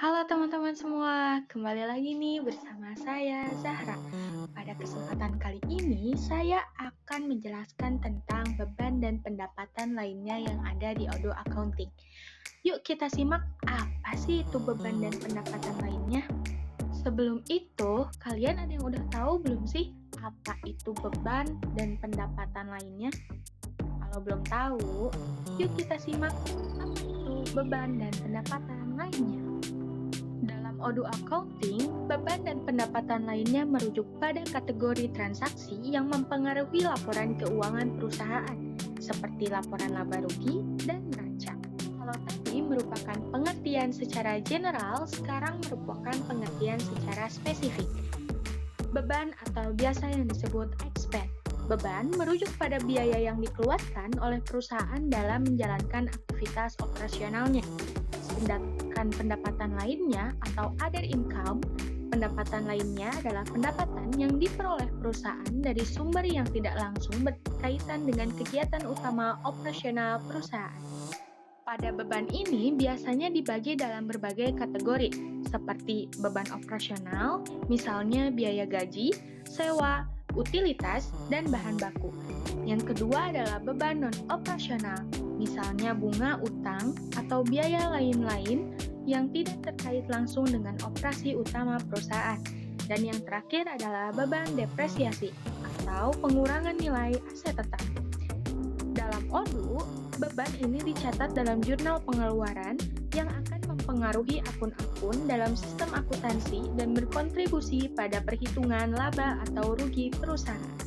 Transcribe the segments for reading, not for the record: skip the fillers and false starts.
Halo teman-teman semua, kembali lagi nih bersama saya Zahra. Pada kesempatan kali ini, saya akan menjelaskan tentang beban dan pendapatan lainnya yang ada di Odoo Accounting. Yuk kita simak apa sih itu beban dan pendapatan lainnya. Sebelum itu, kalian ada yang udah tahu belum sih apa itu beban dan pendapatan lainnya? Kalau belum tahu, yuk kita simak apa itu beban dan pendapatan lainnya. Dalam Odoo Accounting, beban dan pendapatan lainnya merujuk pada kategori transaksi yang mempengaruhi laporan keuangan perusahaan, seperti laporan laba rugi dan neraca. Kalau tadi merupakan pengertian secara general, sekarang merupakan pengertian secara spesifik. Beban atau biasa yang disebut expense. Beban merujuk pada biaya yang dikeluarkan oleh perusahaan dalam menjalankan aktivitas operasionalnya. Sedangkan pendapatan lainnya atau other income, pendapatan lainnya adalah pendapatan yang diperoleh perusahaan dari sumber yang tidak langsung berkaitan dengan kegiatan utama operasional perusahaan. Pada beban ini biasanya dibagi dalam berbagai kategori, seperti beban operasional, misalnya biaya gaji, sewa, utilitas, dan bahan baku. Yang kedua adalah beban non-operasional, misalnya bunga utang atau biaya lain-lain yang tidak terkait langsung dengan operasi utama perusahaan. Dan yang terakhir adalah beban depresiasi atau pengurangan nilai aset tetap. Dalam Odoo, beban ini dicatat dalam jurnal pengeluaran yang akan mempengaruhi akun-akun dalam sistem akuntansi dan berkontribusi pada perhitungan laba atau rugi perusahaan.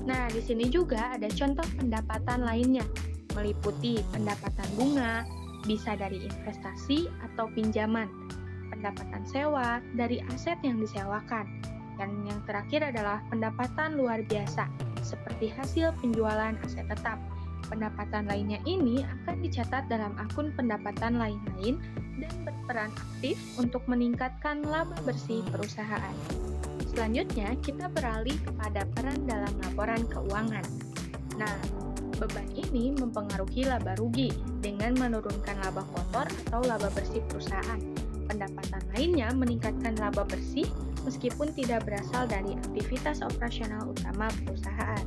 Nah, di sini juga ada contoh pendapatan lainnya, meliputi pendapatan bunga, bisa dari investasi atau pinjaman, pendapatan sewa dari aset yang disewakan, dan yang terakhir adalah pendapatan luar biasa, seperti hasil penjualan aset tetap. Pendapatan lainnya ini akan dicatat dalam akun pendapatan lain-lain dan berperan aktif untuk meningkatkan laba bersih perusahaan. Selanjutnya, kita beralih kepada peran dalam laporan keuangan. Nah, beban ini mempengaruhi laba rugi dengan menurunkan laba kotor atau laba bersih perusahaan. Pendapatan lainnya meningkatkan laba bersih meskipun tidak berasal dari aktivitas operasional utama perusahaan.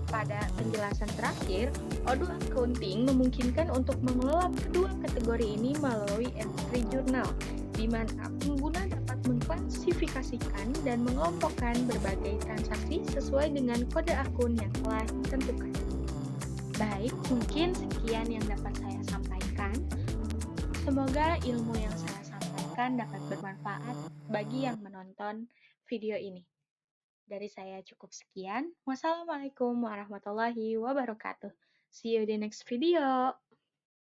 Pada penjelasan terakhir, Odoo Accounting memungkinkan untuk mengelola kedua kategori ini melalui entry journal, di mana pengguna dapat mengklasifikasikan dan mengelompokkan berbagai transaksi sesuai dengan kode akun yang telah ditentukan. Baik, mungkin sekian yang dapat saya sampaikan. Semoga ilmu yang saya sampaikan dapat bermanfaat bagi yang menonton video ini. Dari saya cukup sekian. Wassalamualaikum warahmatullahi wabarakatuh. See you di next video.